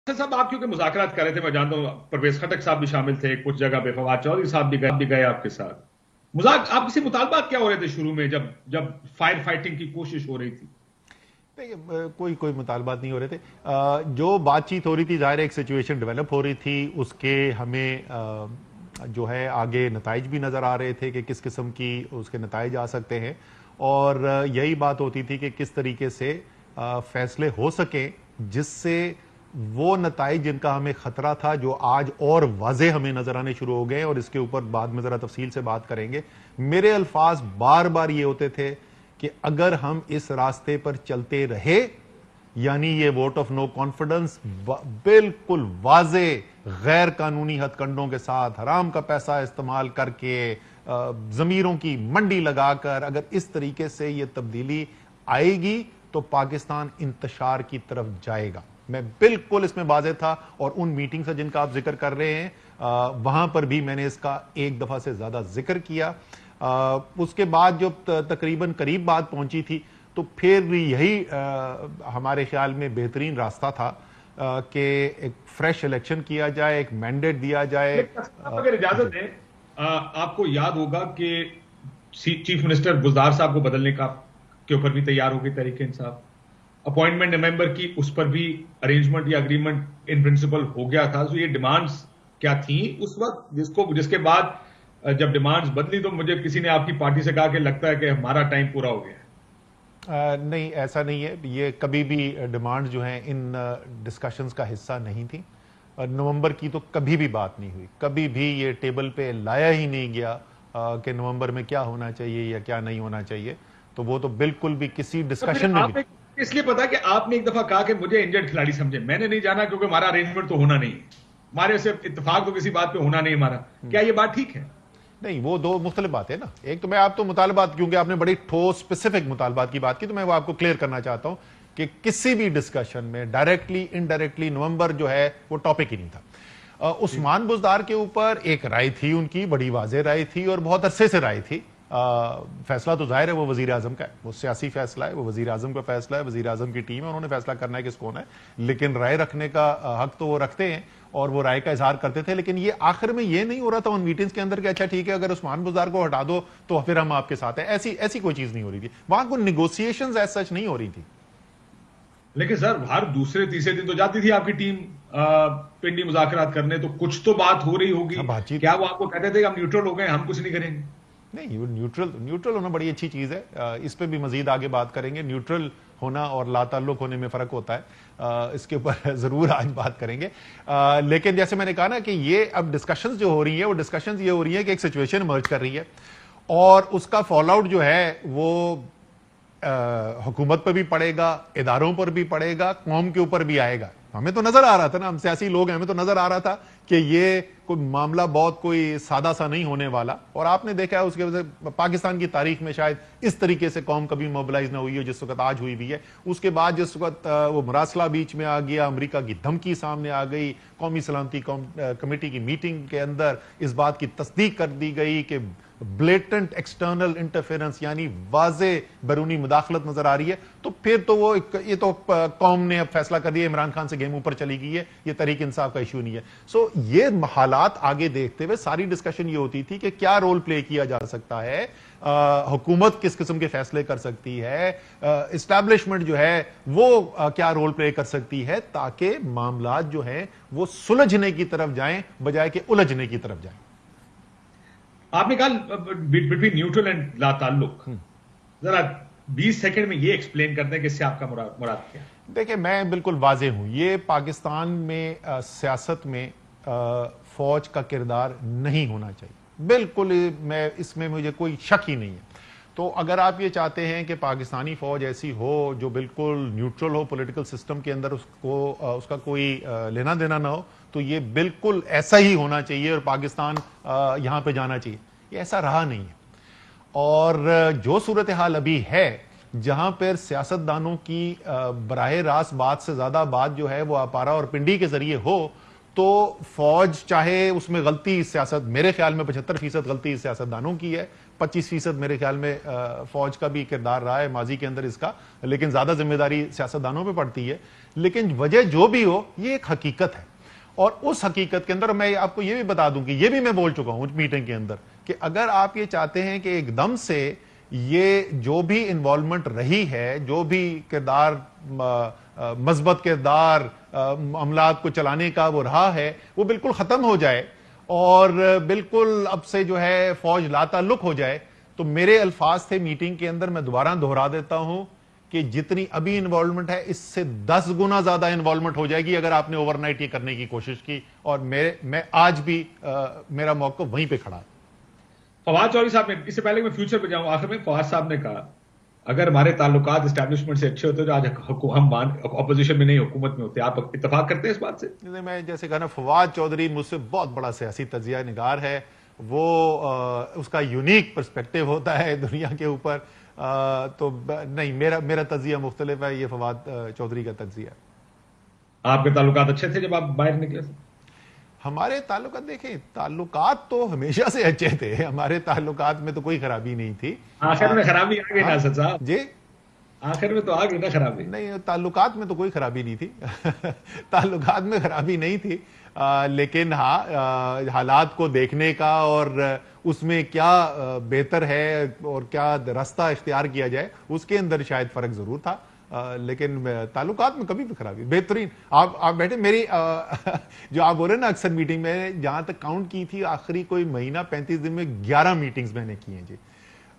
صاحب آپ کیونکہ مذاکرات کر رہے تھے، میں جانتا ہوں پرویز خٹک صاحب بھی شامل تھے کچھ جگہ پہ، فواد چودھری صاحب بھی گئے آپ کے ساتھ آپ کسی مطالبات کیا ہو رہے تھے شروع میں جب فائر فائٹنگ کی کوشش ہو رہی تھی؟ کوئی مطالبات نہیں ہو رہے تھے. جو بات چیت ہو رہی تھی ظاہر ایک سچویشن ڈیولپ ہو رہی تھی، اس کے ہمیں جو ہے آگے نتائج بھی نظر آ رہے تھے کہ کس قسم کی اس کے نتائج آ سکتے ہیں، اور یہی بات ہوتی تھی کہ کس طریقے سے فیصلے ہو سکیں جس سے وہ نتائج جن کا ہمیں خطرہ تھا جو آج اور واضح ہمیں نظر آنے شروع ہو گئے، اور اس کے اوپر بعد میں ذرا تفصیل سے بات کریں گے. میرے الفاظ بار بار یہ ہوتے تھے کہ اگر ہم اس راستے پر چلتے رہے، یعنی یہ ووٹ آف نو کانفیڈنس بالکل واضح غیر قانونی ہتھ کنڈوں کے ساتھ حرام کا پیسہ استعمال کر کے ضمیروں کی منڈی لگا کر اگر اس طریقے سے یہ تبدیلی آئے گی تو پاکستان انتشار کی طرف جائے گا. میں بالکل اس میں واضح تھا، اور ان میٹنگ سے جن کا آپ ذکر کر رہے ہیں وہاں پر بھی میں نے اس کا ایک دفعہ سے زیادہ ذکر کیا. اس کے بعد جو تقریباً قریب بات پہنچی تھی تو پھر یہی ہمارے خیال میں بہترین راستہ تھا کہ ایک فریش الیکشن کیا جائے، ایک مینڈیٹ دیا جائے. اگر اجازت دیں، آپ کو یاد ہوگا کہ چیف منسٹر بزدار صاحب کو بدلنے کے اوپر بھی تیار ہو گئی تحریک انصاف. اپوائنٹمنٹ نومبر کی اس پر بھی ارینجمنٹ یا اگریمنٹ ان پرنسپل ہو گیا تھا. تو یہ ڈیمانڈز کیا تھیں اس وقت، جس کے بعد جب ڈیمانڈز بدلی تو مجھے کسی نے آپ کی پارٹی سے کہا کہ لگتا ہے کہ ہمارا ٹائم پورا ہو گیا ہے؟ نہیں، ایسا نہیں ہے. یہ کبھی بھی ڈیمانڈ جو ہیں ان ڈسکشنز کا حصہ نہیں تھی. نومبر کی تو کبھی بھی بات نہیں ہوئی، کبھی بھی یہ ٹیبل پہ لایا ہی نہیں گیا کہ نومبر میں کیا ہونا چاہیے یا کیا نہیں ہونا چاہیے. تو وہ تو بالکل بھی کسی ڈسکشن میں بھی. اس لیے پتا کہ آپ نے ایک دفعہ کہا کہ مجھے انجرڈ کھلاڑی سمجھے، میں نے نہیں جانا کیونکہ ہمارا ارینجمنٹ تو ہونا نہیں ہے، ہمارے سے اتفاق تو کسی بات پہ ہونا نہیں ہمارا. کیا یہ بات ٹھیک ہے؟ نہیں، وہ دو مختلف باتیں نا. ایک تو میں آپ تو مطالبات، کیونکہ آپ نے بڑی ٹھوس اسپیسیفک مطالبات کی بات کی، تو میں وہ آپ کو کلیئر کرنا چاہتا ہوں کہ کسی بھی ڈسکشن میں ڈائریکٹلی انڈائریکٹلی نومبر جو ہے وہ ٹاپک ہی نہیں تھا. عثمان بزدار کے اوپر ایک رائے تھی، ان کی بڑی واضح رائے تھی اور بہت عرصے سے رائے تھی. فیصلہ تو ظاہر ہے وہ وزیر اعظم کا ہے، وہ سیاسی فیصلہ ہے، وہ وزیر اعظم کا فیصلہ ہے، وزیر اعظم کی ٹیم ہے، انہوں نے فیصلہ کرنا ہے کس کون ہے. لیکن رائے رکھنے کا حق تو وہ رکھتے ہیں اور وہ رائے کا اظہار کرتے تھے. لیکن یہ آخر میں یہ نہیں ہو رہا تھا ان میٹنگز کے اندر کہ اچھا ٹھیک ہے اگر عثمان بزدار کو ہٹا دو تو پھر ہم آپ کے ساتھ ہیں. ایسی کوئی چیز نہیں ہو رہی تھی وہاں. کوئی نیگوسیشنز ایز سچ نہیں ہو رہی تھی. لیکن سر ہر دوسرے تیسرے دن تو جاتی تھی آپ کی ٹیم پنڈی مذاکرات کرنے، تو کچھ تو بات ہو رہی ہوگی. کیا وہ آپ کو کہتے تھے کہ ہم نیوٹرل ہو گئے، ہم کچھ نہیں کریں گے؟ نہیں، وہ نیوٹرل ہونا بڑی اچھی چیز ہے. اس پہ بھی مزید آگے بات کریں گے. نیوٹرل ہونا اور لا تعلق ہونے میں فرق ہوتا ہے، اس کے اوپر ضرور آج بات کریں گے. لیکن جیسے میں نے کہا نا کہ یہ اب ڈسکشنز جو ہو رہی ہیں وہ ڈسکشنز یہ ہو رہی ہیں کہ ایک سچویشن ایمرج کر رہی ہے، اور اس کا فال آؤٹ جو ہے وہ حکومت پر بھی پڑے گا، اداروں پر بھی پڑے گا، قوم کے اوپر بھی آئے گا. ہمیں تو نظر آ رہا تھا نا، ہم سیاسی لوگ ہیں، ہمیں تو نظر آ رہا تھا کہ یہ کوئی معاملہ بہت کوئی سادہ سا نہیں ہونے والا. اور آپ نے دیکھا ہے اس کے وجہ سے پاکستان کی تاریخ میں شاید اس طریقے سے قوم کبھی موبلائز نہ ہوئی ہو جس وقت آج ہوئی بھی ہے. اس کے بعد جس وقت وہ مراسلہ بیچ میں آ گیا، امریکہ کی دھمکی سامنے آ گئی، قومی سلامتی کمیٹی کی میٹنگ کے اندر اس بات کی تصدیق کر دی گئی کہ بلیٹنٹ ایکسٹرنل انٹرفیرنس یعنی واضح بیرونی مداخلت نظر آ رہی ہے. تو پھر تو یہ تو قوم نے اب فیصلہ کر دیا، عمران خان سے گیم اوپر چلی گئی ہے، یہ تحریک انصاف کا ایشو نہیں ہے. سو یہ حالات آگے دیکھتے ہوئے ساری ڈسکشن یہ ہوتی تھی کہ کیا رول پلے کیا جا سکتا ہے، حکومت کس قسم کے فیصلے کر سکتی ہے، اسٹیبلشمنٹ جو ہے وہ کیا رول پلے کر سکتی ہے، تاکہ معاملات جو ہیں وہ سلجھنے کی طرف جائیں بجائے کہ الجھنے کی طرف جائیں. آپ نے کہا بٹوین نیوٹرل اینڈ لا تعلق، ذرا 20 سیکنڈ میں یہ ایکسپلین کرتے ہیں کہ اس سے آپ کا مراد کیا؟ دیکھیں میں بالکل واضح ہوں، یہ پاکستان میں سیاست میں فوج کا کردار نہیں ہونا چاہیے. بالکل اس میں مجھے کوئی شک ہی نہیں ہے. تو اگر آپ یہ چاہتے ہیں کہ پاکستانی فوج ایسی ہو جو بالکل نیوٹرل ہو پولیٹیکل سسٹم کے اندر، اس کا کوئی لینا دینا نہ ہو، تو یہ بالکل ایسا ہی ہونا چاہیے اور پاکستان یہاں پہ جانا چاہیے. یہ ایسا رہا نہیں ہے. اور جو صورتحال ابھی ہے جہاں پر سیاستدانوں کی براہ راست بات سے زیادہ بات جو ہے وہ اپارا اور پنڈی کے ذریعے ہو، تو فوج چاہے اس میں غلطی سیاست، میرے خیال میں 75% غلطی سیاستدانوں کی ہے، 25% میرے خیال میں فوج کا بھی کردار رہا ہے ماضی کے اندر اس کا، لیکن زیادہ ذمہ داری سیاستدانوں پہ پڑتی ہے. لیکن وجہ جو بھی ہو یہ ایک حقیقت ہے، اور اس حقیقت کے اندر میں آپ کو یہ بھی بتا دوں کہ یہ بھی میں بول چکا ہوں میٹنگ کے اندر کہ اگر آپ یہ چاہتے ہیں کہ ایک دم سے یہ جو بھی انوالومنٹ رہی ہے، جو بھی کردار مثبت کردار معاملات کو چلانے کا وہ رہا ہے، وہ بالکل ختم ہو جائے اور بالکل اب سے جو ہے فوج لا تعلق ہو جائے، تو میرے الفاظ تھے میٹنگ کے اندر، میں دوبارہ دہرا دیتا ہوں کہ جتنی ابھی انوالومنٹ ہے اس سے 10 گنا زیادہ انوالومنٹ ہو جائے گی اگر آپ نے اوور نائٹ یہ کرنے کی کوشش کی. اور میں آج بھی میرا موقف وہیں پہ کھڑا ہے. فواد چودھری صاحب نے، اس سے پہلے میں فیوچر پہ جاؤں، آخر میں فواد صاحب نے کہا اگر ہمارے تعلقات اسٹیبلشمنٹ سے اچھے ہوتے تو آج ہم اپوزیشن میں نہیں حکومت میں ہوتے. آپ اتفاق کرتے ہیں اس بات سے؟ میں جیسے کہا نا، فواد چودھری مجھ سے بہت بڑا سیاسی تجزیہ نگار ہے، وہ اس کا یونیک پرسپیکٹو ہوتا ہے دنیا کے اوپر. تو نہیں، میرا تجزیہ مختلف ہے، یہ فواد چودھری کا تجزیہ ہے. آپ کے تعلقات اچھے تھے جب آپ باہر نکلے تھے؟ ہمارے تعلقات، دیکھیں تعلقات تو ہمیشہ سے اچھے تھے، ہمارے تعلقات میں تو کوئی خرابی نہیں تھی. آخر میں خرابی آ گئی ناصر صاحب جی، آخر میں تو آ گئی نا خرابی. نہیں، تعلقات میں تو کوئی خرابی نہیں تھی تعلقات میں خرابی نہیں تھی، لیکن ہاں حالات کو دیکھنے کا اور اس میں کیا بہتر ہے اور کیا راستہ اختیار کیا جائے اس کے اندر شاید فرق ضرور تھا. لیکن تعلقات میں کبھی بھی خرابی بہترین. آپ بیٹھے، میری جو آپ بول رہے ہیں نا اکثر میٹنگ میں، جہاں تک کاؤنٹ کی تھی آخری کوئی مہینہ 35 دن میں 11 میٹنگز میں نے کی ہیں جی.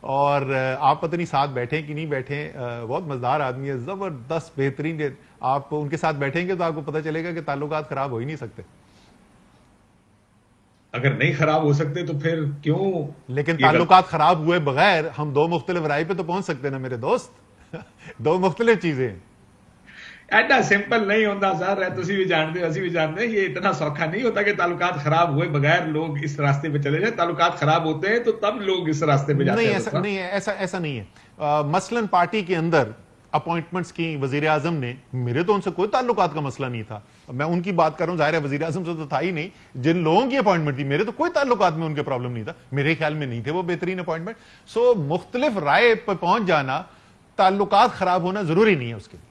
اور آپ پتہ نہیں ساتھ بیٹھیں کہ نہیں بیٹھیں، بہت مزدار آدمی ہے، زبردست بہترین. آپ ان کے ساتھ بیٹھیں گے تو آپ کو پتہ چلے گا کہ تعلقات خراب ہو ہی نہیں سکتے. اگر نہیں خراب ہو سکتے تو پھر کیوں؟ لیکن تعلقات خراب ہوئے بغیر ہم دو مختلف رائے پہ تو پہنچ سکتے نا میرے دوست. دو مختلف چیزیں. ایڈا سمپل نہیں ہوتا سر، تسی بھی جانتے اسی بھی جانتے ہیں، یہ اتنا سوکھا نہیں ہوتا کہ تعلقات خراب ہوئے بغیر لوگ اس راستے پہ چلے جائیں. تعلقات خراب ہوتے ہیں تو تب لوگ اس راستے پہ جاتے ہیں. نہیں، ایسا نہیں ہے. مثلا پارٹی کے اندر اپوائنٹمنٹس کی وزیر اعظم نے، میرے تو ان سے کوئی تعلقات کا مسئلہ نہیں تھا، میں ان کی بات کر رہا ہوں، ظاہر ہے وزیر اعظم سے تو تھا ہی نہیں. جن لوگوں کی اپوائنٹمنٹ تھی میرے تو کوئی تعلقات میں ان کے پرابلم نہیں تھا، میرے خیال میں نہیں تھے وہ بہترین اپوائنٹمنٹ. سو مختلف رائے پہ پہنچ جانا، تعلقات خراب ہونا ضروری نہیں ہے اس کے لیے.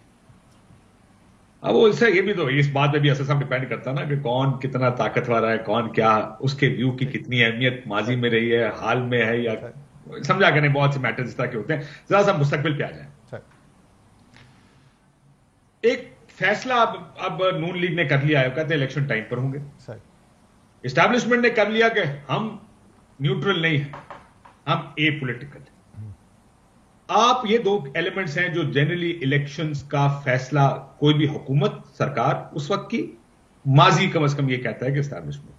اب وہ اس سے یہ بھی تو اس بات پہ بھی اصل ڈیپینڈ کرتا نا کہ کون کتنا طاقتور ہے، کون کیا، اس کے ویو کی کتنی اہمیت ماضی میں رہی ہے، حال میں ہے، یا سمجھا کہ نہیں. بہت سے میٹر اس طرح کے ہوتے ہیں. ذرا سا مستقبل پہ آ جائیں. ایک فیصلہ اب نون لیگ نے کر لیا ہے، کہتے ہیں الیکشن ٹائم پر ہوں گے. اسٹیبلشمنٹ نے کر لیا کہ ہم نیوٹرل نہیں ہیں، ہم اے پولیٹیکل ہیں. آپ یہ دو ایلیمنٹس ہیں جو جنرلی الیکشنز کا فیصلہ کوئی بھی حکومت سرکار اس وقت کی، ماضی کم از کم یہ کہتا ہے کہ اسٹیبلشمنٹ.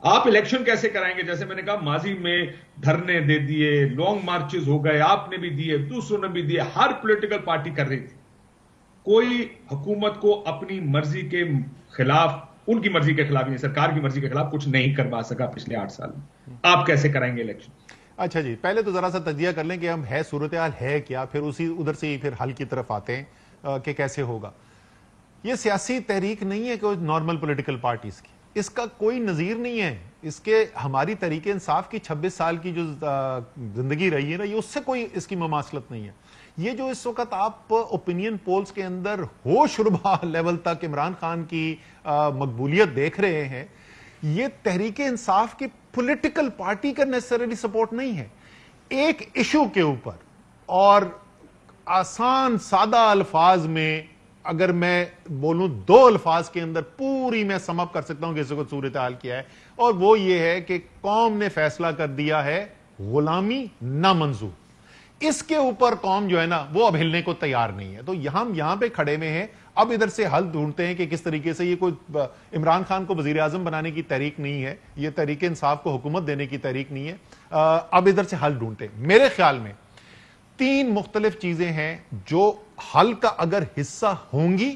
آپ الیکشن کیسے کرائیں گے؟ جیسے میں نے کہا ماضی میں دھرنے دے دیے، لانگ مارچز ہو گئے، آپ نے بھی دیے، دوسروں نے بھی دیے، ہر پولیٹیکل پارٹی کر رہی تھی. کوئی حکومت کو اپنی مرضی کے خلاف، ان کی مرضی کے خلاف یا سرکار کی مرضی کے خلاف کچھ نہیں کروا سکا پچھلے 8 سال میں. آپ کیسے کرائیں گے الیکشن؟ اچھا جی، پہلے تو ذرا سا تجزیہ کر لیں کہ ہم ہے صورتحال ہے کیا، پھر ادھر سے ہی پھر حل کی طرف آتے ہیں کہ کیسے ہوگا. یہ سیاسی تحریک نہیں ہے کہ نارمل پولیٹیکل پارٹیز کی، اس کا کوئی نظیر نہیں ہے. اس کے ہماری تحریک انصاف کی 26 سال کی جو زندگی رہی ہے نا، یہ اس سے کوئی اس کی مماثلت نہیں ہے. یہ جو اس وقت آپ اوپینین پولز کے اندر ہوش ربا لیول تک عمران خان کی مقبولیت دیکھ رہے ہیں، یہ تحریک انصاف کی پولیٹیکل پارٹی کا نیسسریلی سپورٹ نہیں ہے. ایک ایشو کے اوپر، اور آسان سادہ الفاظ میں اگر میں بولوں 2 الفاظ کے اندر پوری میں سم اپ کر سکتا ہوں کہ اس کو صورتحال کیا ہے، اور وہ یہ ہے کہ قوم نے فیصلہ کر دیا ہے غلامی نامنظور. اس کے اوپر قوم جو ہے نا وہ اب ہلنے کو تیار نہیں ہے. تو ہم یہاں پہ کھڑے میں ہیں، اب ادھر سے حل ڈھونڈتے ہیں کہ کس طریقے سے. یہ کوئی عمران خان کو وزیر اعظم بنانے کی تحریک نہیں ہے، یہ تحریک انصاف کو حکومت دینے کی تحریک نہیں ہے. اب ادھر سے حل ڈھونڈتے ہیں. میرے خیال میں 3 مختلف چیزیں ہیں جو حل کا اگر حصہ ہوں گی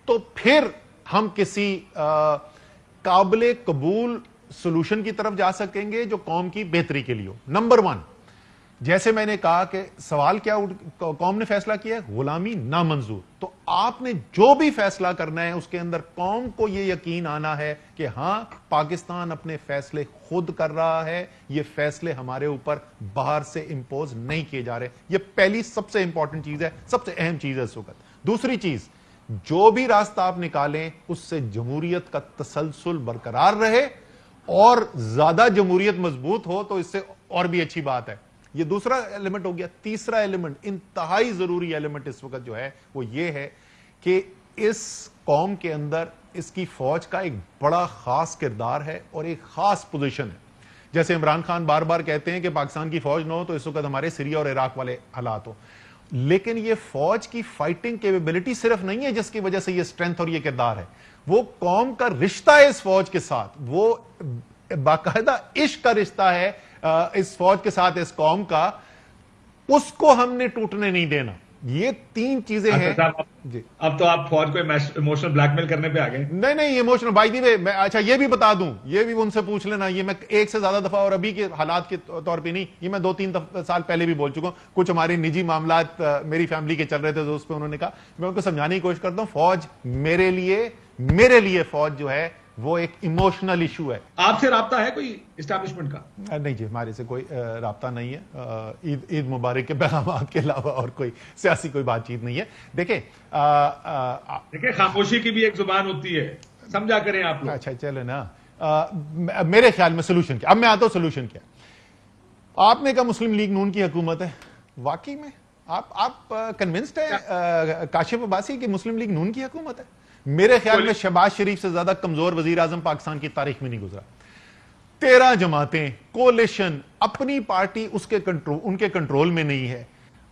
تو پھر ہم کسی قابل قبول سولوشن کی طرف جا سکیں گے جو قوم کی بہتری کے لیے ہو. نمبر 1، جیسے میں نے کہا کہ سوال کیا قوم نے فیصلہ کیا ہے، غلامی نامنظور. تو آپ نے جو بھی فیصلہ کرنا ہے اس کے اندر قوم کو یہ یقین آنا ہے کہ ہاں پاکستان اپنے فیصلے خود کر رہا ہے، یہ فیصلے ہمارے اوپر باہر سے امپوز نہیں کیے جا رہے. یہ پہلی سب سے امپورٹنٹ چیز ہے، سب سے اہم چیز ہے اس وقت. دوسری چیز، جو بھی راستہ آپ نکالیں اس سے جمہوریت کا تسلسل برقرار رہے، اور زیادہ جمہوریت مضبوط ہو تو اس سے اور بھی اچھی بات ہے. یہ دوسرا ایلیمنٹ ہو گیا. تیسرا ایلیمنٹ، انتہائی ضروری ایلیمنٹ اس وقت جو ہے وہ یہ ہے کہ اس قوم کے اندر اس کی فوج کا ایک بڑا خاص کردار ہے اور ایک خاص پوزیشن ہے. جیسے عمران خان بار بار کہتے ہیں کہ پاکستان کی فوج نہ ہو تو اس وقت ہمارے سیریا اور عراق والے حالات ہو، لیکن یہ فوج کی فائٹنگ کیپیبلٹی صرف نہیں ہے جس کی وجہ سے یہ اسٹرینتھ اور یہ کردار ہے، وہ قوم کا رشتہ ہے اس فوج کے ساتھ، وہ باقاعدہ عشق کا رشتہ ہے اس فوج کے ساتھ، اس قوم کا، اس کو ہم نے ٹوٹنے نہیں دینا. یہ تین چیزیں ہیں. جی اب تو آپ فوج کو ایموشنل بلیک میل کرنے پہ آ گئے. نہیں ایموشنل بائی دی وے، میں اچھا یہ بھی بتا دوں، یہ بھی ان سے پوچھ لینا، یہ میں ایک سے زیادہ دفعہ اور ابھی کے حالات کے طور پہ نہیں، یہ میں 2-3 سال پہلے بھی بول چکا ہوں. کچھ ہمارے نجی معاملات میری فیملی کے چل رہے تھے تو اس پہ انہوں نے کہا، میں ان کو سمجھانے کی کوشش کرتا ہوں، فوج میرے لیے فوج جو ہے وہ ایک ایموشنل ایشو ہے. آپ سے رابطہ ہے کوئی اسٹیبلشمنٹ کا؟ نہیں جی، ہمارے سے کوئی رابطہ نہیں ہے. عید مبارک کے پیغامات کے علاوہ اور کوئی سیاسی کوئی بات چیت نہیں ہے. دیکھیں خاموشی کی بھی ایک زبان ہوتی ہے، سمجھا کریں آپ لوگ. اچھا چلے نا. میرے خیال میں سولوشن کیا، اب میں آتا ہوں سولوشن کیا. آپ نے کہا مسلم لیگ نون کی حکومت ہے، واقعی میں آپ کنونسڈ ہیں کاشف عباسی کہ مسلم لیگ نون کی حکومت ہے؟ میرے خیال میں شہباز شریف سے زیادہ کمزور وزیر اعظم پاکستان کی تاریخ میں نہیں گزرا. 13 جماعتیں، کولیشن، اپنی پارٹی ان کے کنٹرول میں نہیں ہے.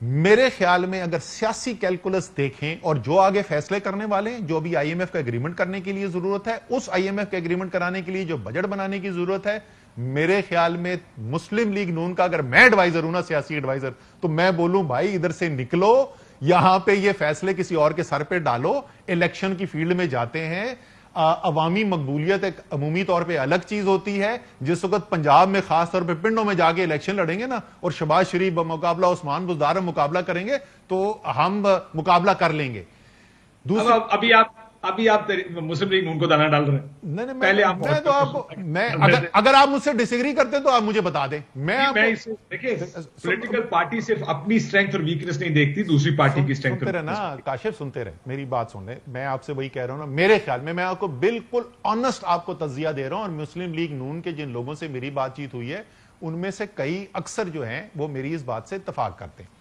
میرے خیال میں اگر سیاسی کیلکولس دیکھیں اور جو آگے فیصلے کرنے والے ہیں، جو بھی آئی ایم ایف کا ایگریمنٹ کرنے کے لیے ضرورت ہے، اس آئی ایم ایف کا ایگریمنٹ کرانے کے لیے جو بجٹ بنانے کی ضرورت ہے، میرے خیال میں مسلم لیگ نون کا اگر میں ایڈوائزر ہوں نا، سیاسی ایڈوائزر، تو میں بولوں بھائی ادھر سے نکلو، یہاں پہ یہ فیصلے کسی اور کے سر پہ ڈالو. الیکشن کی فیلڈ میں جاتے ہیں، عوامی مقبولیت ایک عمومی طور پہ الگ چیز ہوتی ہے. جس وقت پنجاب میں خاص طور پہ پنڈوں میں جا کے الیکشن لڑیں گے نا، اور شہباز شریف مقابلہ عثمان بزدار مقابلہ کریں گے تو ہم مقابلہ کر لیں گے. ابھی آپ مسلم لیگ ان کو دانا ڈال رہے ہیں. نہیں پہلے اگر آپ مجھ سے ڈس ایگری کرتے ہیں تو آپ مجھے بتا دیں. دیکھیں پولیٹیکل پارٹی صرف اپنی اسٹرینتھ اور ویکنس نہیں دیکھتی، دوسری پارٹی کی اسٹرینتھ. سنتے رہے نا کاشف، سنتے رہے، میری بات سن رہے. میں آپ سے وہی کہہ رہا ہوں نا، میرے خیال میں آپ کو بالکل آنسٹ آپ کو تجزیہ دے رہا ہوں، اور مسلم لیگ نون کے جن لوگوں سے میری بات چیت ہوئی ہے ان میں سے کئی اکثر جو ہیں وہ میری اس بات سے اتفاق کرتے ہیں.